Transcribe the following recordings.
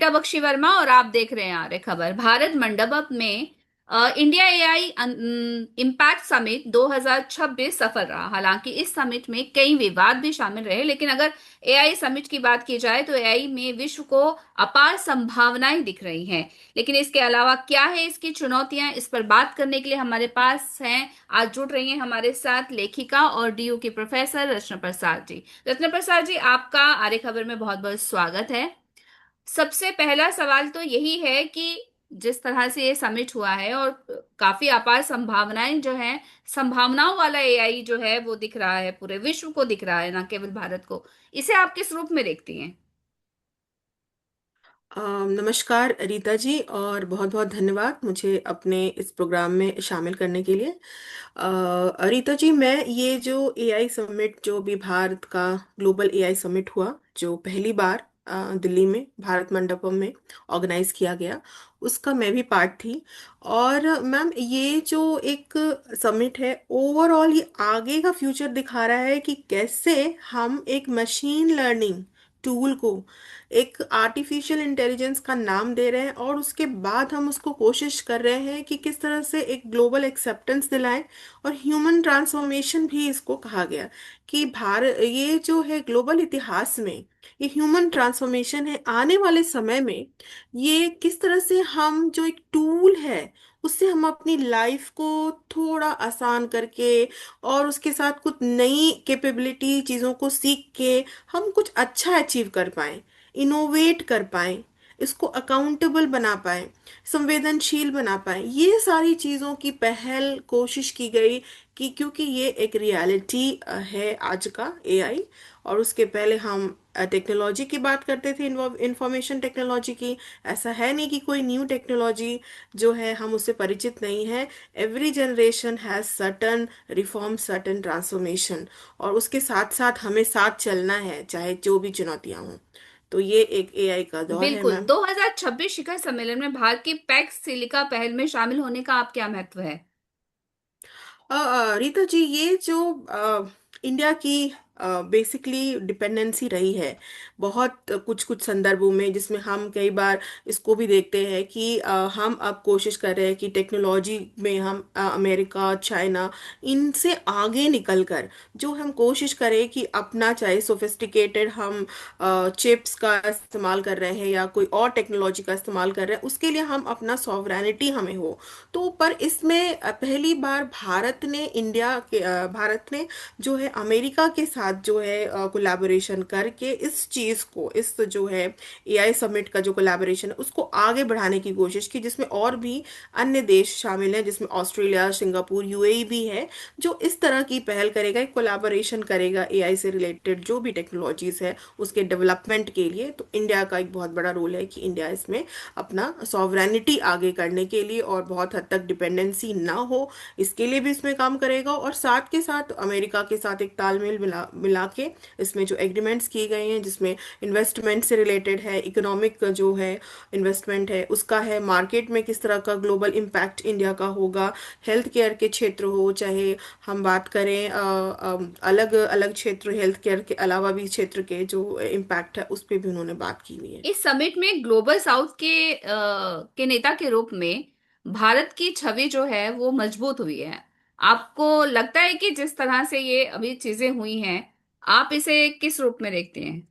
अनीता बख्शी वर्मा और आप देख रहे हैं आर्य खबर। भारत मंडपम में इंडिया एआई इम्पैक्ट समिट 2026 सफल रहा। हालांकि इस समिट में कई विवाद भी शामिल रहे, लेकिन अगर एआई समिट की बात की जाए तो एआई में विश्व को अपार संभावनाएं दिख रही हैं। लेकिन इसके अलावा क्या है इसकी चुनौतियां, इस पर बात करने के लिए हमारे पास हैं, आज जुड़ रही हैं हमारे साथ लेखिका और डीयू की प्रोफेसर रचना प्रसाद जी। रत्ना प्रसाद जी, आपका आर्य खबर में बहुत बहुत स्वागत है। सबसे पहला सवाल तो यही है कि जिस तरह से ये समिट हुआ है और काफी अपार संभावनाएं जो हैं, संभावनाओं वाला एआई जो है वो दिख रहा है, पूरे विश्व को दिख रहा है, ना केवल भारत को। इसे आप किस रूप में देखती हैं? नमस्कार रीता जी, और बहुत बहुत धन्यवाद मुझे अपने इस प्रोग्राम में शामिल करने के लिए। रीता जी, मैं ये जो एआई समिट, जो भी भारत का ग्लोबल एआई समिट हुआ, जो पहली बार दिल्ली में भारत मंडपम में ऑर्गेनाइज किया गया, उसका मैं भी पार्ट थी। और मैम, ये जो एक समिट है, ओवरऑल ये आगे का फ्यूचर दिखा रहा है कि कैसे हम एक मशीन लर्निंग टूल को एक आर्टिफिशियल इंटेलिजेंस का नाम दे रहे हैं, और उसके बाद हम उसको कोशिश कर रहे हैं कि किस तरह से एक ग्लोबल एक्सेप्टेंस दिलाएं। और ह्यूमन ट्रांसफॉर्मेशन भी इसको कहा गया कि भारत, ये जो है ग्लोबल इतिहास में ये ह्यूमन ट्रांसफॉर्मेशन है। आने वाले समय में ये किस तरह से हम जो एक टूल है उससे हम अपनी लाइफ को थोड़ा आसान करके, और उसके साथ कुछ नई कैपेबिलिटी चीज़ों को सीख के हम कुछ अच्छा अचीव कर पाएं, इनोवेट कर पाएं, इसको अकाउंटेबल बना पाएं, संवेदनशील बना पाएं। ये सारी चीज़ों की पहल कोशिश की गई कि क्योंकि ये एक रियलिटी है आज का एआई। और उसके पहले हम टेक्नोलॉजी की बात करते थे, इंफॉर्मेशन टेक्नोलॉजी की। ऐसा है नहीं कि कोई न्यू टेक्नोलॉजी जो है हम उससे परिचित नहीं है। Every generation has certain reform, certain transformation, और उसके साथ साथ हमें साथ चलना है, चाहे जो भी चुनौतियां हों। तो ये एक एआई का दौर है बिल्कुल। मैम। 2026 शिखर सम्मेलन में भारत की पैक्स सिलिका पहल में शामिल होने का आप क्या महत्व है? रीता जी, ये जो इंडिया की बेसिकली डिपेंडेंसी रही है बहुत कुछ कुछ संदर्भों में, जिसमें हम कई बार इसको भी देखते हैं कि हम अब कोशिश कर रहे हैं कि टेक्नोलॉजी में हम अमेरिका, चाइना, इनसे आगे निकलकर जो हम कोशिश करें कि अपना, चाहे सोफिस्टिकेटेड हम चिप्स का इस्तेमाल कर रहे हैं या कोई और टेक्नोलॉजी का इस्तेमाल कर रहे हैं, उसके लिए हम अपना सॉवरेनिटी हमें हो। तो पर इसमें पहली बार भारत ने जो है अमेरिका के साथ जो है कोलैबोरेशन करके इस चीज़ को, इस जो है एआई समिट का जो कोलैबोरेशन है उसको आगे बढ़ाने की कोशिश की, जिसमें और भी अन्य देश शामिल हैं, जिसमें ऑस्ट्रेलिया, सिंगापुर, यूएई भी है, जो इस तरह की पहल करेगा, एक कोलैबोरेशन करेगा एआई से रिलेटेड जो भी टेक्नोलॉजीज है उसके डेवलपमेंट के लिए। तो इंडिया का एक बहुत बड़ा रोल है कि इंडिया इसमें अपना सॉवरेनिटी आगे करने के लिए और बहुत हद तक डिपेंडेंसी ना हो, इसके लिए भी इसमें काम करेगा। और साथ के साथ अमेरिका के साथ एक तालमेल मिला मिला के इसमें जो एग्रीमेंट्स किए गए हैं, जिसमें इन्वेस्टमेंट से रिलेटेड है, इकोनॉमिक जो है इन्वेस्टमेंट है उसका है, मार्केट में किस तरह का ग्लोबल इम्पैक्ट इंडिया का होगा, हेल्थ केयर के क्षेत्र हो, चाहे हम बात करें अलग अलग क्षेत्र, हेल्थ केयर के अलावा भी क्षेत्र के जो इम्पैक्ट है उस पर भी उन्होंने बात की हुई है। इस समिट में ग्लोबल साउथ के नेता के रूप में भारत की छवि जो है वो मजबूत हुई है। आपको लगता है कि जिस तरह से ये अभी चीजें हुई हैं, आप इसे किस रूप में देखते हैं?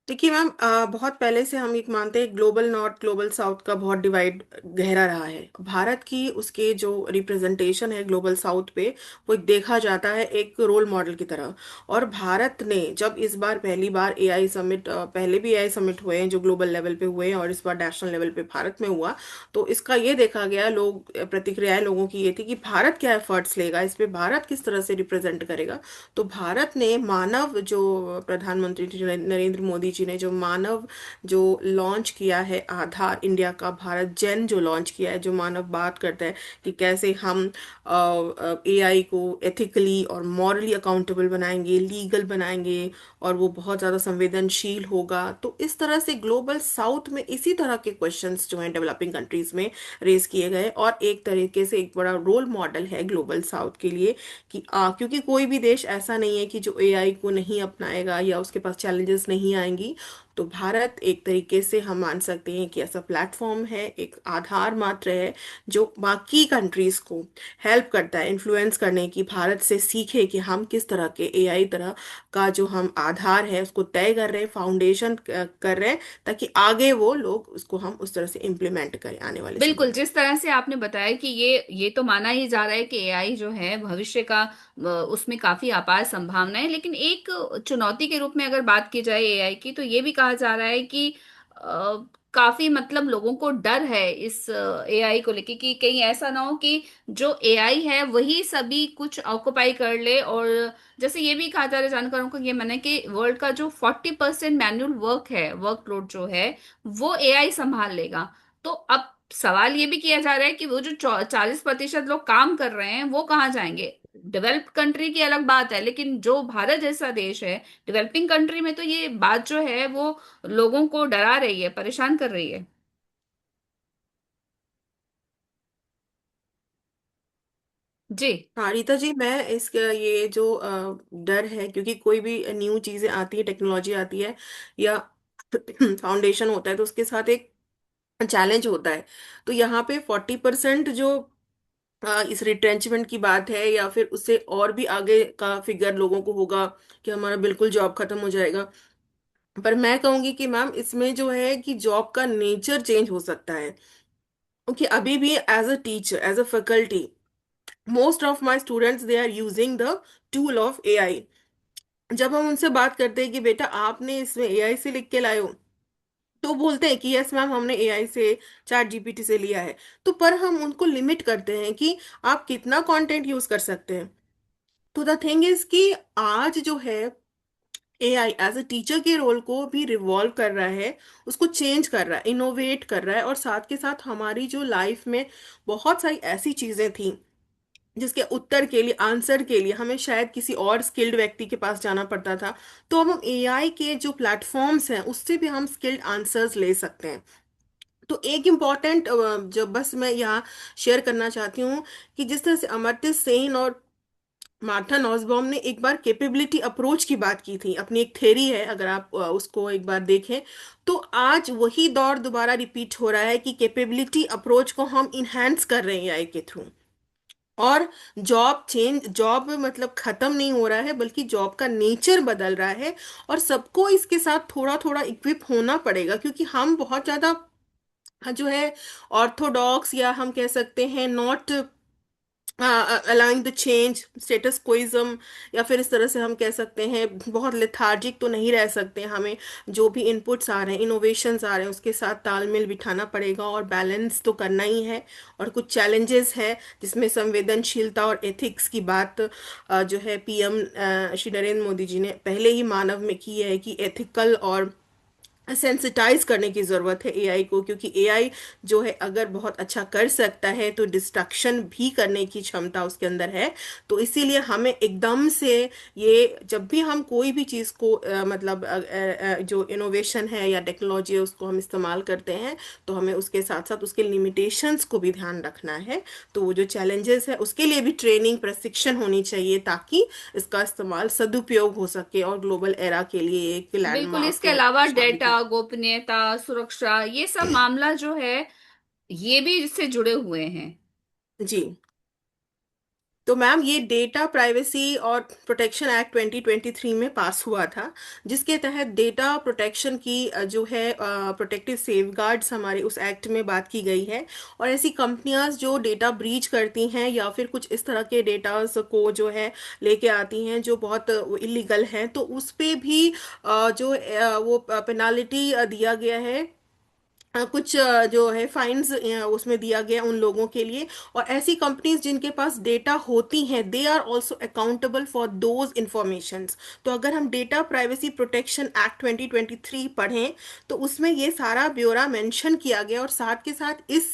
देखिए मैम, बहुत पहले से हम एक मानते हैं ग्लोबल नॉर्थ ग्लोबल साउथ का बहुत डिवाइड गहरा रहा है। भारत की उसके जो रिप्रेजेंटेशन है ग्लोबल साउथ पे, वो एक देखा जाता है एक रोल मॉडल की तरह। और भारत ने जब इस बार पहली बार एआई समिट, पहले भी एआई समिट हुए हैं जो ग्लोबल लेवल पे हुए हैं, और इस बार नेशनल लेवल पे भारत में हुआ, तो इसका ये देखा गया, लोग प्रतिक्रियाएं लोगों की ये थी कि भारत क्या एफर्ट्स लेगा इस पे, भारत किस तरह से रिप्रेजेंट करेगा। तो भारत ने मानव, जो प्रधानमंत्री जी नरेंद्र मोदी जी ने जो मानव जो लॉन्च किया है, आधार इंडिया का, भारत जेन जो लॉन्च किया है, जो मानव बात करता है कि कैसे हम एआई को एथिकली और मॉरली अकाउंटेबल बनाएंगे, लीगल बनाएंगे, और वो बहुत ज़्यादा संवेदनशील होगा। तो इस तरह से ग्लोबल साउथ में इसी तरह के क्वेश्चंस जो हैं डेवलपिंग कंट्रीज में रेज किए गए, और एक तरीके से एक बड़ा रोल मॉडल है ग्लोबल साउथ के लिए कि क्योंकि कोई भी देश ऐसा नहीं है कि जो एआई को नहीं अपनाएगा या उसके पास चैलेंजेस नहीं आएंगी। तो भारत एक तरीके से हम मान सकते हैं कि ऐसा प्लेटफॉर्म है, एक आधार मात्र है जो बाकी कंट्रीज को हेल्प करता है इन्फ्लुएंस करने की, भारत से सीखे कि हम किस तरह के एआई तरह का जो हम आधार है उसको तय कर रहे हैं, फाउंडेशन कर रहे हैं, ताकि आगे वो लोग उसको हम उस तरह से इम्प्लीमेंट करें आने वाले समय बिल्कुल, में। जिस तरह से आपने बताया कि ये तो माना ही जा रहा है कि एआई जो है भविष्य का, उसमें काफी अपार संभावना है, लेकिन एक चुनौती के रूप में अगर बात की जाए एआई की, तो ये भी कहा जा रहा है कि काफी मतलब लोगों को डर है इस एआई को लेके, कि कहीं ऐसा ना हो कि जो एआई है वही सभी कुछ ऑक्युपाई कर ले। और जैसे ये भी कहा जा रहा है, जानकारों को ये माने कि वर्ल्ड का जो 40% मैनुअल वर्क है, वर्कलोड जो है, वो एआई संभाल लेगा। तो अब सवाल ये भी किया जा रहा है कि वो जो 40% लोग काम कर रहे हैं वो कहाँ जाएंगे। डेवलप्ड कंट्री की अलग बात है, लेकिन जो भारत जैसा देश है, डेवलपिंग कंट्री में तो ये बात जो है वो लोगों को डरा रही है, परेशान कर रही है। जी। हाँ रीता जी, मैं इसका ये जो डर है, क्योंकि कोई भी न्यू चीजें आती है, टेक्नोलॉजी आती है या फाउंडेशन होता है, तो उसके साथ एक चैलेंज होता है। तो यहाँ पे 40% जो इस रिट्रेंचमेंट की बात है, या फिर उससे और भी आगे का फिगर लोगों को होगा कि हमारा बिल्कुल जॉब खत्म हो जाएगा। पर मैं कहूंगी कि मैम इसमें जो है कि जॉब का नेचर चेंज हो सकता है, क्योंकि अभी भी as a teacher, as a faculty, most of my students they are using the tool of AI. जब हम उनसे बात करते हैं कि बेटा आपने इसमें एआई से लिख के लाए हो, तो बोलते हैं कि यस मैम हमने एआई से, चैट जीपीटी से लिया है। तो पर हम उनको लिमिट करते हैं कि आप कितना कंटेंट यूज कर सकते हैं। तो द थिंग इज कि आज जो है एआई एज अ टीचर के रोल को भी रिवॉल्व कर रहा है, उसको चेंज कर रहा है, इनोवेट कर रहा है, और साथ के साथ हमारी जो लाइफ में बहुत सारी ऐसी चीजें थी जिसके उत्तर के लिए, आंसर के लिए हमें शायद किसी और स्किल्ड व्यक्ति के पास जाना पड़ता था, तो अब हम एआई के जो प्लेटफॉर्म्स हैं उससे भी हम स्किल्ड आंसर्स ले सकते हैं। तो एक इम्पॉर्टेंट जो बस मैं यहाँ शेयर करना चाहती हूँ कि जिस तरह से अमर्त्य सेन और मार्था नॉसबॉम ने एक बार कैपेबिलिटी अप्रोच की बात की थी, अपनी एक थ्योरी है, अगर आप उसको एक बार देखें, तो आज वही दौर दोबारा रिपीट हो रहा है कि कैपेबिलिटी अप्रोच को हम इनहेंस कर रहे हैं एआई के थ्रू। और जॉब मतलब खत्म नहीं हो रहा है, बल्कि जॉब का नेचर बदल रहा है। और सबको इसके साथ थोड़ा थोड़ा इक्विप होना पड़ेगा, क्योंकि हम बहुत ज्यादा जो है ऑर्थोडॉक्स, या हम कह सकते हैं not allowing the change, status quoism, या फिर इस तरह से हम कह सकते हैं बहुत लेथार्जिक तो नहीं रह सकते। हमें जो भी इनपुट्स आ रहे हैं, इनोवेशंस आ रहे हैं, उसके साथ तालमेल बिठाना पड़ेगा और बैलेंस तो करना ही है। और कुछ चैलेंजेस है जिसमें संवेदनशीलता और एथिक्स की बात जो है पीएम श्री नरेंद्र मोदी जी ने पहले ही मानव में की है कि एथिकल और सेंसिटाइज करने की जरूरत है एआई को, क्योंकि एआई जो है अगर बहुत अच्छा कर सकता है तो डिस्ट्रक्शन भी करने की क्षमता उसके अंदर है। तो इसीलिए हमें एकदम से ये, जब भी हम कोई भी चीज़ को मतलब जो इनोवेशन है या टेक्नोलॉजी है उसको हम इस्तेमाल करते हैं, तो हमें उसके साथ साथ उसके लिमिटेशंस को भी ध्यान रखना है। तो वो जो चैलेंजेस है उसके लिए भी ट्रेनिंग, प्रशिक्षण होनी चाहिए, ताकि इसका इस्तेमाल सदुपयोग हो सके और ग्लोबल एरा के लिए एक बिल्कुल, लैंडमार्क इसके अलावा साबित डेटा हो। गोपनीयता, सुरक्षा, ये सब मामला जो है ये भी इससे जुड़े हुए हैं। जी। तो मैम ये डेटा प्राइवेसी और प्रोटेक्शन एक्ट 2023 में पास हुआ था, जिसके तहत डेटा प्रोटेक्शन की जो है प्रोटेक्टिव सेफगार्ड्स हमारे उस एक्ट में बात की गई है। और ऐसी कंपनियां जो डेटा ब्रीच करती हैं या फिर कुछ इस तरह के डेटास को जो है लेके आती हैं जो बहुत इलीगल हैं, तो उस पे भी जो वो पेनाल्टी दिया गया है, कुछ जो है फाइन्स उसमें दिया गया उन लोगों के लिए। और ऐसी कंपनीज जिनके पास डेटा होती हैं, they are also accountable for those informations. तो अगर हम डेटा प्राइवेसी प्रोटेक्शन एक्ट 2023 पढ़ें, तो उसमें ये सारा ब्यौरा मेंशन किया गया। और साथ के साथ इस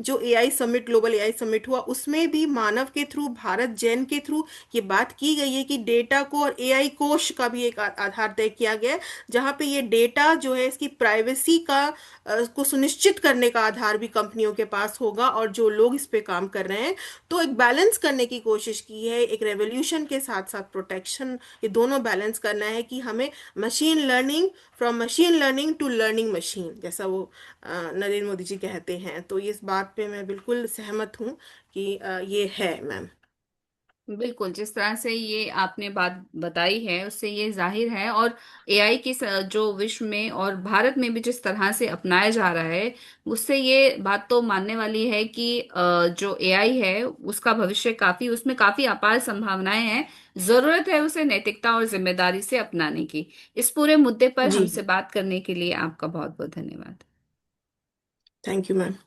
जो AI summit, global AI summit हुआ, उसमें भी मानव के थ्रू, भारत जैन के थ्रू ये बात की गई है कि डेटा को, और एआई कोष का भी एक आधार तय किया गया है, जहाँ पे ये डेटा जो है इसकी प्राइवेसी का को सुनिश्चित करने का आधार भी कंपनियों के पास होगा, और जो लोग इस पे काम कर रहे हैं। तो एक बैलेंस करने की कोशिश की है, एक रेवोल्यूशन के साथ साथ प्रोटेक्शन, ये दोनों बैलेंस करना है कि हमें machine learning, from machine learning to learning machine, जैसा वो नरेंद्र मोदी जी कहते हैं। तो इस बात पे मैं बिल्कुल सहमत हूँ कि ये है मैम। बिल्कुल, जिस तरह से ये आपने बात बताई है उससे ये जाहिर है। और एआई की जो विश्व में और भारत में भी जिस तरह से अपनाया जा रहा है, उससे ये बात तो मानने वाली है कि जो एआई है उसका भविष्य काफी, उसमें काफी अपार संभावनाएं हैं। जरूरत है उसे नैतिकता और जिम्मेदारी से अपनाने की। इस पूरे मुद्दे पर जी, हमसे बात करने के लिए आपका बहुत बहुत धन्यवाद। Thank you ma'am.